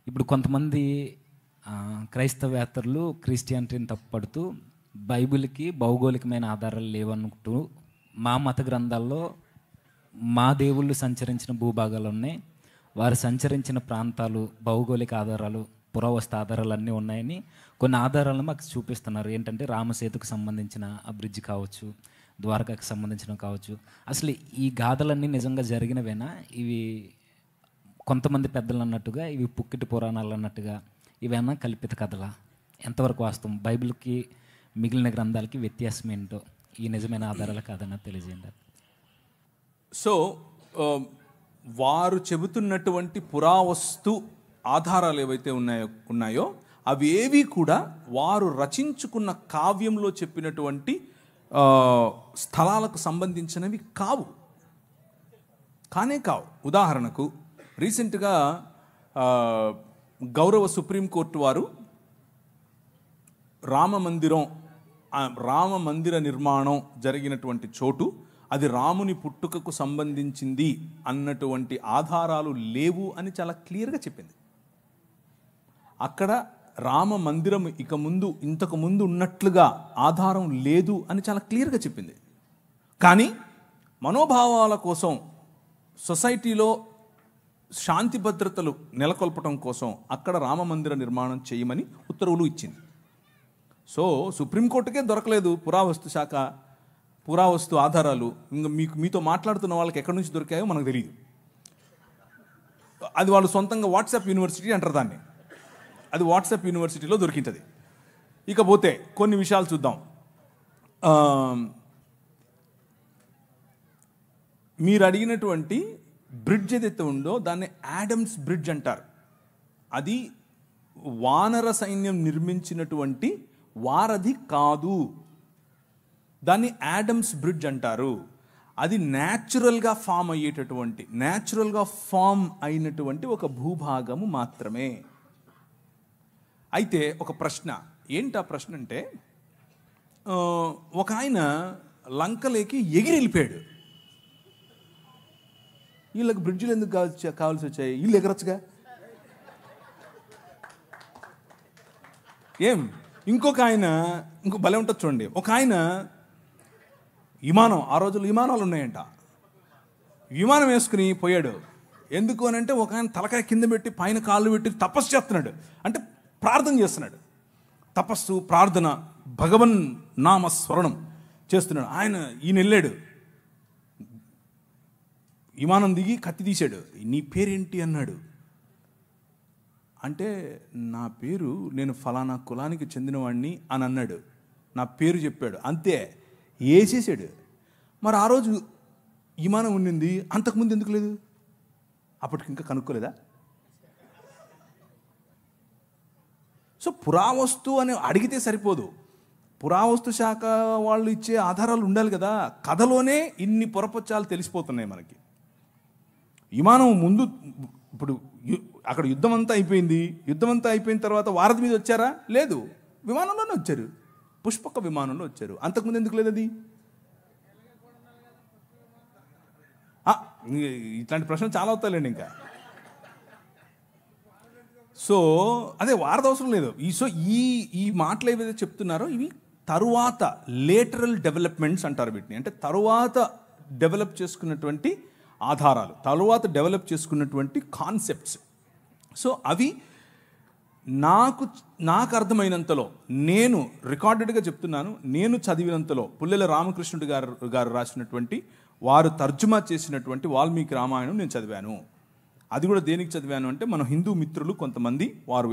ఇప్పుడు కొంతమంది క్రైస్తవేతరులు క్రిస్టియానిటీని తప్పుపడుతూ బైబిల్కి భౌగోళికమైన ఆధారాలు లేవనుకుంటూ మా మత గ్రంథాల్లో మా దేవుళ్ళు సంచరించిన భూభాగాలు ఉన్నాయి, వారు సంచరించిన ప్రాంతాలు భౌగోళిక ఆధారాలు పురావస్తు ఆధారాలు అన్నీ ఉన్నాయని కొన్ని ఆధారాలను మాకు చూపిస్తున్నారు. ఏంటంటే రామసేతుకు సంబంధించిన ఆ బ్రిడ్జ్ కావచ్చు, ద్వారకాకు సంబంధించిన కావచ్చు. అసలు ఈ గాథలన్నీ నిజంగా జరిగినవేనా? ఇవి కొంతమంది పెద్దలు అన్నట్టుగా ఇవి పుక్కిటి పురాణాలు అన్నట్టుగా ఇవేనా కల్పిత కథలా? ఎంతవరకు వాస్తవం? బైబిల్కి మిగిలిన గ్రంథాలకి వ్యత్యాసం ఏంటో ఈ నిజమైన ఆధారాలు కాదన్నా తెలియజేయండి. సో వారు చెబుతున్నటువంటి పురావస్తు ఆధారాలు ఏవైతే ఉన్నాయో అవి ఏవి కూడా వారు రచించుకున్న కావ్యంలో చెప్పినటువంటి స్థలాలకు సంబంధించినవి కావు. ఉదాహరణకు రీసెంట్గా గౌరవ సుప్రీంకోర్టు వారు రామ మందిర నిర్మాణం జరిగినటువంటి చోటు అది రాముని పుట్టుకకు సంబంధించింది అన్నటువంటి ఆధారాలు లేవు అని చాలా క్లియర్గా చెప్పింది. అక్కడ రామ మందిరం ఇంతకు ముందు ఉన్నట్లుగా ఆధారం లేదు అని చాలా క్లియర్గా చెప్పింది. కానీ మనోభావాల కోసం సొసైటీలో శాంతి భద్రతలు నెలకొల్పడం కోసం అక్కడ రామ మందిర నిర్మాణం చేయమని ఉత్తర్వులు ఇచ్చింది. సో సుప్రీంకోర్టుకే దొరకలేదు పురావస్తు ఆధారాలు. ఇంకా మీతో మాట్లాడుతున్న వాళ్ళకి ఎక్కడి నుంచి దొరికాయో మనకు తెలియదు. అది వాళ్ళు సొంతంగా వాట్సాప్ యూనివర్సిటీ అంటారు దాన్ని. అది వాట్సాప్ యూనివర్సిటీలో దొరికింది. ఇకపోతే కొన్ని విషయాలు చూద్దాం. మీరు అడిగినటువంటి బ్రిడ్జ్ ఏదైతే ఉందో దాన్ని యాడమ్స్ బ్రిడ్జ్ అంటారు. అది వానర సైన్యం నిర్మించినటువంటి వారధి కాదు, దాన్ని యాడమ్స్ బ్రిడ్జ్ అంటారు. అది న్యాచురల్గా ఫామ్ అయినటువంటి ఒక భూభాగము మాత్రమే. అయితే ఒక ప్రశ్న ఏంటి? ఆ ప్రశ్న అంటే ఒక ఆయన లంకలోకి ఎగిరి వెళ్ళిపోయాడు. వీళ్ళకి బ్రిడ్జిలు ఎందుకు కావాల్సి వచ్చాయి? వీళ్ళు ఎగరొచ్చుగా. ఇంకో భలే ఉంటుంది చూడండి. ఒక ఆయన విమానం, ఆ రోజుల్లో విమానాలు ఉన్నాయంట, విమానం వేసుకుని పోయాడు. ఎందుకు అని అంటే ఒక ఆయన తలకాయ కింద పెట్టి పైన కాళ్ళు పెట్టి తపస్సు చేస్తున్నాడు. అంటే ప్రార్థన చేస్తున్నాడు. తపస్సు, ప్రార్థన, భగవన్ నామస్మరణం చేస్తున్నాడు. ఈయన వెళ్ళాడు, విమానం దిగి కత్తి తీశాడు. నీ పేరేంటి అన్నాడు. అంటే నా పేరు, నేను ఫలానా కులానికి చెందినవాడిని అని అన్నాడు. నా పేరు చెప్పాడు, అంతే, వేసేసాడు. మరి ఆ రోజు విమానం ఉండింది, అంతకుముందు ఎందుకు లేదు? అప్పటికి ఇంకా కనుక్కోలేదా? సో పురావస్తు అని అడిగితే సరిపోదు, పురావస్తు శాఖ వాళ్ళు ఇచ్చే ఆధారాలు ఉండాలి కదా. కథలోనే ఇన్ని పొరపచ్చాలు తెలిసిపోతున్నాయి మనకి. విమానం ముందు, ఇప్పుడు అక్కడ యుద్ధం అంతా అయిపోయిన తర్వాత వారధి మీద వచ్చారా? లేదు, విమానంలోనే వచ్చారు, పుష్పక విమానంలో వచ్చారు. అంతకుముందు ఎందుకు లేదు అది? ఇట్లాంటి ప్రశ్నలు చాలా అవుతాయండి ఇంకా. సో అదే వారధి అవసరం లేదు. ఈ మాటలు ఏవైతే చెప్తున్నారో ఇవి తరువాత లేటరల్ డెవలప్మెంట్స్ అంటారు వీటిని. అంటే తరువాత డెవలప్ చేసుకున్నటువంటి ఆధారాలు, తరువాత డెవలప్ చేసుకున్నటువంటి కాన్సెప్ట్స్. సో అవి నాకు అర్థమైనంతలో, నేను రికార్డెడ్గా చెప్తున్నాను, నేను చదివినంతలో పుల్లెల రామకృష్ణుడు గారు రాసినటువంటి, వారు తర్జుమా చేసినటువంటి వాల్మీకి రామాయణం నేను చదివాను. అది కూడా దేనికి చదివాను అంటే, మన హిందూ మిత్రులు కొంతమంది వారు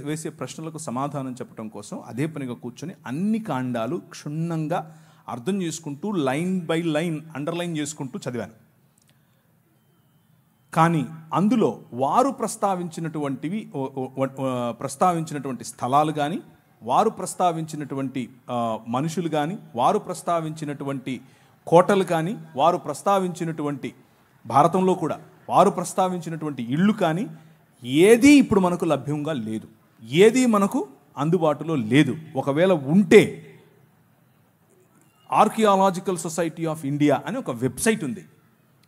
వేసే ప్రశ్నలకు సమాధానం చెప్పడం కోసం అదే పనిగా కూర్చొని అన్ని కాండాలు క్షుణ్ణంగా అర్థం చేసుకుంటూ లైన్ బై లైన్ అండర్లైన్ చేసుకుంటూ చదివాను. కానీ అందులో వారు ప్రస్తావించినటువంటి స్థలాలు కానీ, వారు ప్రస్తావించినటువంటి మనుషులు కానీ, వారు ప్రస్తావించినటువంటి కోటలు కానీ, వారు ప్రస్తావించినటువంటి భారతంలో కూడా వారు ప్రస్తావించినటువంటి ఇళ్ళు కానీ ఏదీ ఇప్పుడు మనకు లభ్యంగా లేదు, ఏదీ మనకు అందుబాటులో లేదు. ఒకవేళ ఉంటే ఆర్కియాలజికల్ సొసైటీ ఆఫ్ ఇండియా అని ఒక వెబ్సైట్ ఉంది.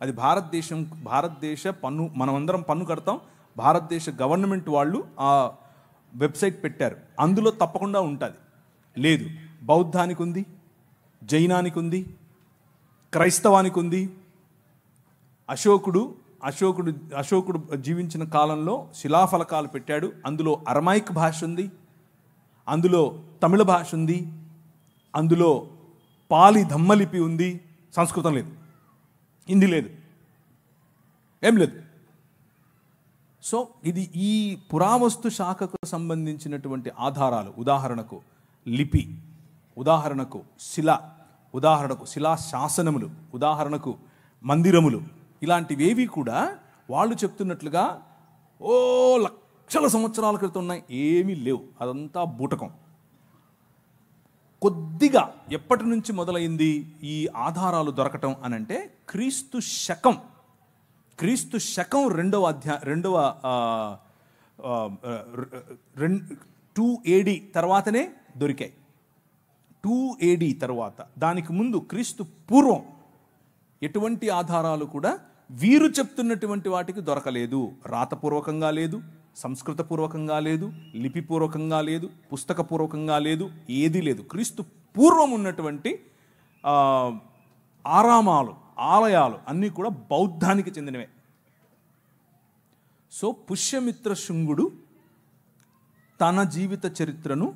అది భారతదేశ పన్ను, మనమందరం పన్ను కడతాం, భారతదేశ గవర్నమెంట్ వాళ్ళు ఆ వెబ్సైట్ పెట్టారు, అందులో తప్పకుండా ఉంటుంది. లేదు, బౌద్ధానికి ఉంది, జైనానికి ఉంది, క్రైస్తవానికి ఉంది. అశోకుడు జీవించిన కాలంలో శిలాఫలకాలు పెట్టాడు, అందులో అరమైక్ భాష ఉంది, అందులో తమిళ భాష ఉంది, అందులో పాలి ధమ్మలిపి ఉంది. సంస్కృతం లేదు, హిందీ లేదు, ఏం లేదు. సో ఇది ఈ పురావస్తు శాఖకు సంబంధించినటువంటి ఆధారాలు. ఉదాహరణకు లిపి, ఉదాహరణకు శిల, ఉదాహరణకు శిలా శాసనములు, ఉదాహరణకు మందిరములు, ఇలాంటివేవి కూడా వాళ్ళు చెప్తున్నట్లుగా లక్షల సంవత్సరాల క్రితం ఉన్నాయి, ఏమీ లేవు. అదంతా బూటకం. కొద్దిగా ఎప్పటి నుంచి మొదలైంది ఈ ఆధారాలు దొరకటం అని అంటే క్రీస్తు శకం 2 AD తర్వాతనే దొరికాయి. 2 AD తర్వాత, దానికి ముందు క్రీస్తు పూర్వం ఎటువంటి ఆధారాలు కూడా వీరు చెప్తున్నటువంటి వాటికి దొరకలేదు. రాతపూర్వకంగా లేదు, సంస్కృతపూర్వకంగా లేదు, లిపిపూర్వకంగా లేదు, పుస్తకపూర్వకంగా లేదు, ఏదీ లేదు. క్రీస్తు పూర్వం ఉన్నటువంటి ఆరామాలు, ఆలయాలు అన్నీ కూడా బౌద్ధానికి చెందినవే. సో పుష్యమిత్ర శుంగుడు తన జీవిత చరిత్రను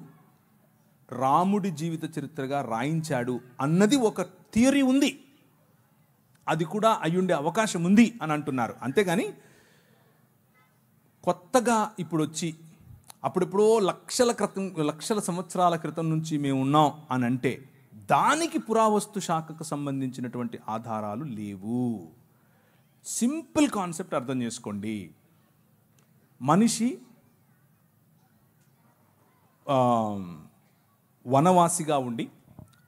రాముడి జీవిత చరిత్రగా రాయించాడు అన్నది ఒక థియరీ ఉంది. అది కూడా అయ్యుండే అవకాశం ఉంది అని అంటున్నారు. అంతేగాని కొత్తగా ఇప్పుడు వచ్చి అప్పుడెప్పుడో లక్షల సంవత్సరాల క్రితం నుంచి మేము ఉన్నాం అని అంటే దానికి పురావస్తు శాఖకు సంబంధించినటువంటి ఆధారాలు లేవు. సింపుల్ కాన్సెప్ట్ అర్థం చేసుకోండి. మనిషి వనవాసిగా ఉండి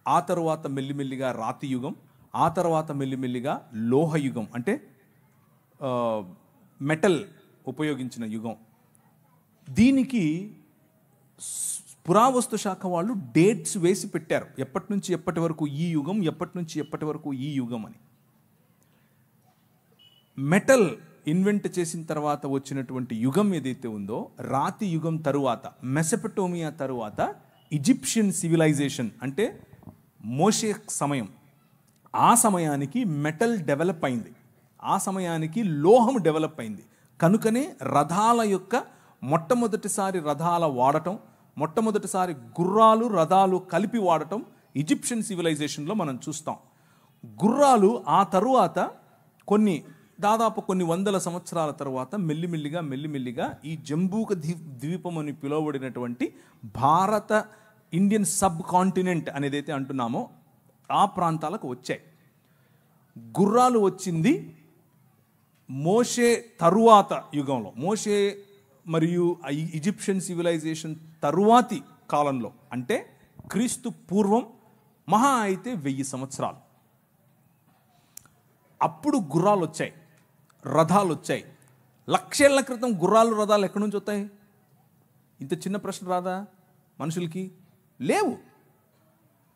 ఆ తరువాత మెల్లిమెల్లిగా రాతి యుగం, ఆ తర్వాత మెల్లిమెల్లిగా లోహయుగం అంటే మెటల్ ఉపయోగించిన యుగం. దీనికి పురావస్తు శాఖ వాళ్ళు డేట్స్ వేసి పెట్టారు, ఎప్పటి నుంచి ఎప్పటి వరకు ఈ యుగం, ఎప్పటి నుంచి ఎప్పటి వరకు ఈ యుగం అని. మెటల్ ఇన్వెంట్ చేసిన తర్వాత వచ్చినటువంటి యుగం ఏదైతే ఉందో, రాతి యుగం తరువాత, మెసపటోమియా తరువాత ఈజిప్షియన్ సివిలైజేషన్ అంటే మోషే సమయం, ఆ సమయానికి మెటల్ డెవలప్ అయింది, ఆ సమయానికి లోహం డెవలప్ అయింది. కనుకనే రథాల యొక్క మొట్టమొదటిసారి రథాల వాడటం, మొట్టమొదటిసారి గుర్రాలు రథాలు కలిపి వాడటం ఈజిప్షియన్ సివిలైజేషన్లో మనం చూస్తాం. గుర్రాలు ఆ తరువాత దాదాపు కొన్ని వందల సంవత్సరాల తర్వాత మెల్లిమెల్లిగా ఈ జంబూక ద్వీపం అని పిలువబడినటువంటి భారత ఇండియన్ సబ్ కాంటినెంట్ అనేదైతే అంటున్నామో ఆ ప్రాంతాలకు వచ్చాయి. గుర్రాలు వచ్చింది మోషే తరువాత యుగంలో, మోషే మరియు ఈజిప్షియన్ సివిలైజేషన్ తరువాతి కాలంలో, అంటే క్రీస్తు పూర్వం మహా అయితే 1000 సంవత్సరాలు. అప్పుడు గుర్రాలు వచ్చాయి, రథాలు వచ్చాయి. లక్షేళ్ల క్రితం గుర్రాలు రథాలు ఎక్కడి నుంచి వస్తాయి? ఇంత చిన్న ప్రశ్న రాదా మనుషులకి? లేవు.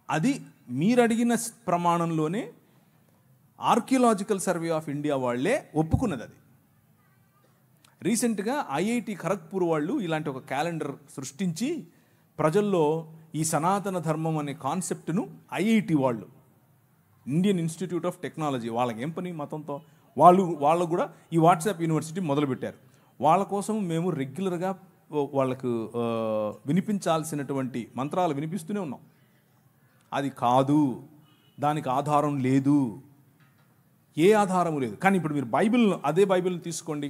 అది మీరు అడిగిన ప్రమాణంలోనే ఆర్కియలాజికల్ సర్వే ఆఫ్ ఇండియా వాళ్ళే ఒప్పుకున్నది. అది రీసెంట్గా IIT ఖరగ్పూర్ వాళ్ళు ఇలాంటి ఒక క్యాలెండర్ సృష్టించి ప్రజల్లో ఈ సనాతన ధర్మం అనే కాన్సెప్ట్ను IIT వాళ్ళు, ఇండియన్ ఇన్స్టిట్యూట్ ఆఫ్ టెక్నాలజీ, వాళ్ళకి ఏం పని మతంతో, వాళ్ళు కూడా ఈ వాట్సాప్ యూనివర్సిటీ మొదలుపెట్టారు. వాళ్ళ కోసం మేము రెగ్యులర్గా వాళ్ళకు వినిపించాల్సినటువంటి మంత్రాలు వినిపిస్తూనే ఉన్నాం. అది కాదు, దానికి ఆధారం లేదు, ఏ ఆధారము లేదు. కానీ ఇప్పుడు మీరు అదే బైబిల్ని తీసుకోండి.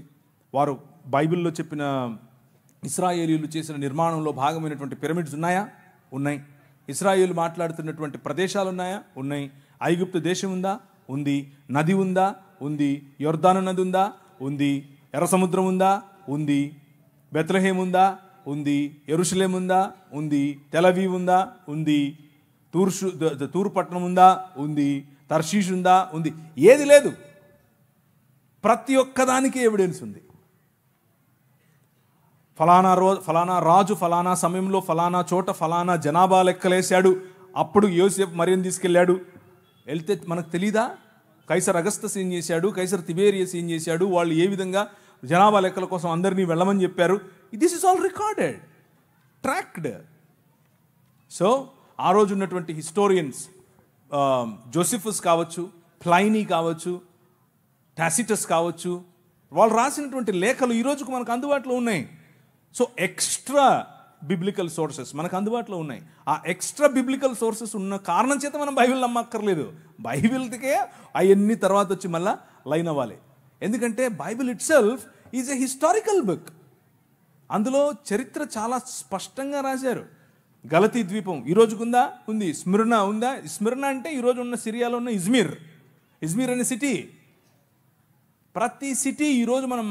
వారు బైబిల్లో చెప్పిన ఇశ్రాయేలీయులు చేసిన నిర్మాణంలో భాగమైనటువంటి పిరమిడ్స్ ఉన్నాయా? ఉన్నాయి. ఇశ్రాయేలు మాట్లాడుతున్నటువంటి ప్రదేశాలు ఉన్నాయా? ఉన్నాయి. ఐగుప్తు దేశం ఉందా? ఉంది. నది ఉందా? ఉంది. యొర్దాను నది ఉందా? ఉంది. ఎర్ర సముద్రం ఉందా? ఉంది. బెత్లెహేం ఉందా? ఉంది. యెరూషలేం ఉందా? ఉంది. తెలవీవ్ ఉందా? ఉంది. తూరు పట్టణం ఉందా? ఉంది. తర్షీష్ ఉందా? ఉంది. ఏది లేదు. ప్రతి ఒక్కదానికి ఎవిడెన్స్ ఉంది. ఫలానా రాజు ఫలానా సమయంలో ఫలానా చోట ఫలానా జనాభా లెక్కలేశాడు, అప్పుడు యోసేపు మరియను తీసుకెళ్ళాడు. వెళ్తే మనకు తెలీదా? కైసర్ అగస్తస్ ఏం చేశాడు, కైసర్ తిబేరియస్ ఏం చేశాడు, వాళ్ళు ఏ విధంగా జనాభా లెక్కల కోసం అందరినీ వెళ్ళమని చెప్పారు. This is all recorded, tracked. So ఆ రోజు ఉన్నటువంటి హిస్టోరియన్స్, జోసిఫస్ కావచ్చు, ప్లైనీ కావచ్చు, టాసిటస్ కావచ్చు, వాళ్ళు రాసినటువంటి లేఖలు ఈ రోజుకు మనకు అందుబాటులో ఉన్నాయి. సో ఎక్స్ట్రా బిబ్లికల్ సోర్సెస్ మనకు అందుబాటులో ఉన్నాయి. ఆ ఎక్స్ట్రా బిబ్లికల్ సోర్సెస్ ఉన్న కారణం చేత మనం బైబిల్ నమ్మక్కర్లేదు. బైబిల్కే అవన్నీ తర్వాత వచ్చి మళ్ళా లైన్ అవ్వాలి. ఎందుకంటే Bible it self is a historical book. అందులో చరిత్ర చాలా స్పష్టంగా రాశారు. గలతీ ద్వీపం ఈ రోజుకుందా? ఉంది. స్మిర్నా ఉందా? స్మిర్నా అంటే ఈరోజు ఉన్న సిరియాలో ఉన్న ఇజ్మీర్ అనే సిటీ. ప్రతి సిటీ ఈరోజు మనం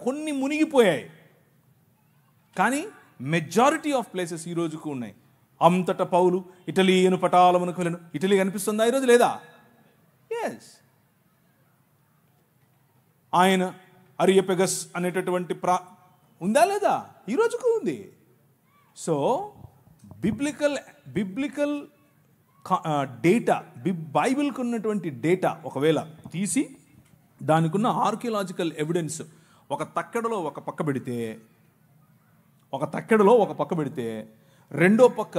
కొన్ని మునిగిపోయాయి, కానీ మెజారిటీ ఆఫ్ ప్లేసెస్ ఈ రోజుకు ఉన్నాయి. అంతటా పౌలు ఇటలీను పటాలమునకు వెళ్ళను. ఇటలీ కనిపిస్తుందా ఈరోజు? లేదా? ఎస్. ఆయన అరియపెగస్ అనేటటువంటి ఉందా? లేదా? ఈ రోజుకు ఉంది. సో బిబ్లికల్ డేటా, బైబిల్కి ఉన్నటువంటి డేటా ఒకవేళ తీసి దానికి ఉన్న ఆర్కియలాజికల్ ఎవిడెన్స్ ఒక తక్కెడలో ఒక పక్క పెడితే రెండో పక్క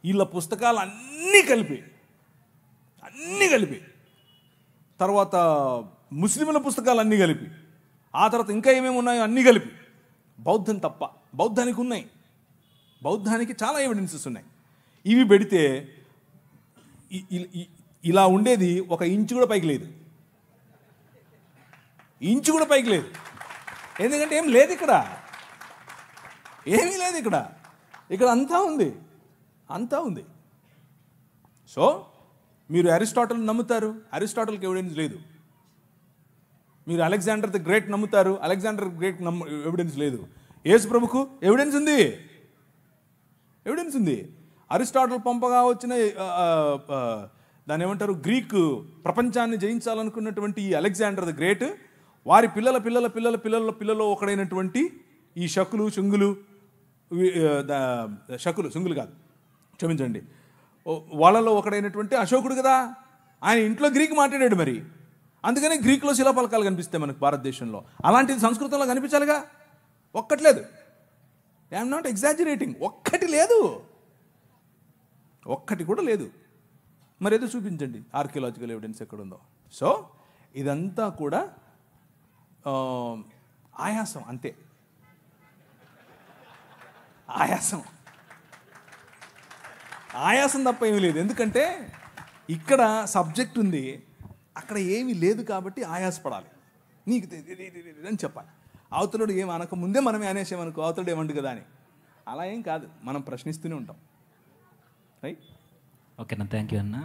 వీళ్ళ పుస్తకాలు అన్నీ కలిపి తర్వాత ముస్లింల పుస్తకాలు అన్నీ కలిపి ఆ తర్వాత ఇంకా ఏమేమి ఉన్నాయో అన్నీ కలిపి బౌద్ధం తప్ప, బౌద్ధానికి చాలా ఎవిడెన్సెస్ ఉన్నాయి. ఇవి పెడితే ఇలా ఉండేది ఒక ఇంచు కూడా పైకి లేదు. ఎందుకంటే ఏం లేదు ఇక్కడ, ఏమీ లేదు ఇక్కడ అంతా ఉంది. సో మీరు అరిస్టాటిల్ నమ్ముతారు, అరిస్టాటిల్కి ఎవిడెన్స్ లేదు. మీరు అలెగ్జాండర్ ది గ్రేట్ నమ్ముతారు, అలెగ్జాండర్ గ్రేట్ ఎవిడెన్స్ లేదు. యేసు ప్రభుకు ఎవిడెన్స్ ఉంది. అరిస్టాటిల్ పంపగా వచ్చిన దాన్ని ఏమంటారు, గ్రీకు ప్రపంచాన్ని జయించాలనుకున్నటువంటి ఈ అలెగ్జాండర్ ది గ్రేట్ వారి పిల్లల ఒకడైనటువంటి ఈ శంగులు కాదు, క్షమించండి, వాళ్ళలో ఒకడైనటువంటి అశోకుడు కదా, ఆయన ఇంట్లో గ్రీక్ మాట్లాడాడు. మరి అందుకనే గ్రీకులో శిలాఫలకాలు కనిపిస్తాయి మనకు భారతదేశంలో. అలాంటిది సంస్కృతంలో కనిపించాలిగా. ఒక్కట్లేదు. I'm not exaggerating. ఒక్కటి కూడా లేదు. మరి ఏదో చూపించండి ఆర్కియలాజికల్ ఎవిడెన్స్ ఎక్కడుందో. సో ఇదంతా కూడా ఆయాసం, అంతే. ఆయాసం తప్ప ఏమీ లేదు. ఎందుకంటే ఇక్కడ సబ్జెక్ట్ ఉంది, అక్కడ ఏమీ లేదు కాబట్టి ఆయాసపడాలి. నీకు అని చెప్పాలి. అవతలుడు ఏం అనక ముందే మనమే అనేసామనుకో, అవతలుడు ఏమండు కదా అని. అలా ఏం కాదు, మనం ప్రశ్నిస్తూనే ఉంటాం. రైట్? ఓకేనా, థ్యాంక్ యూ అన్న.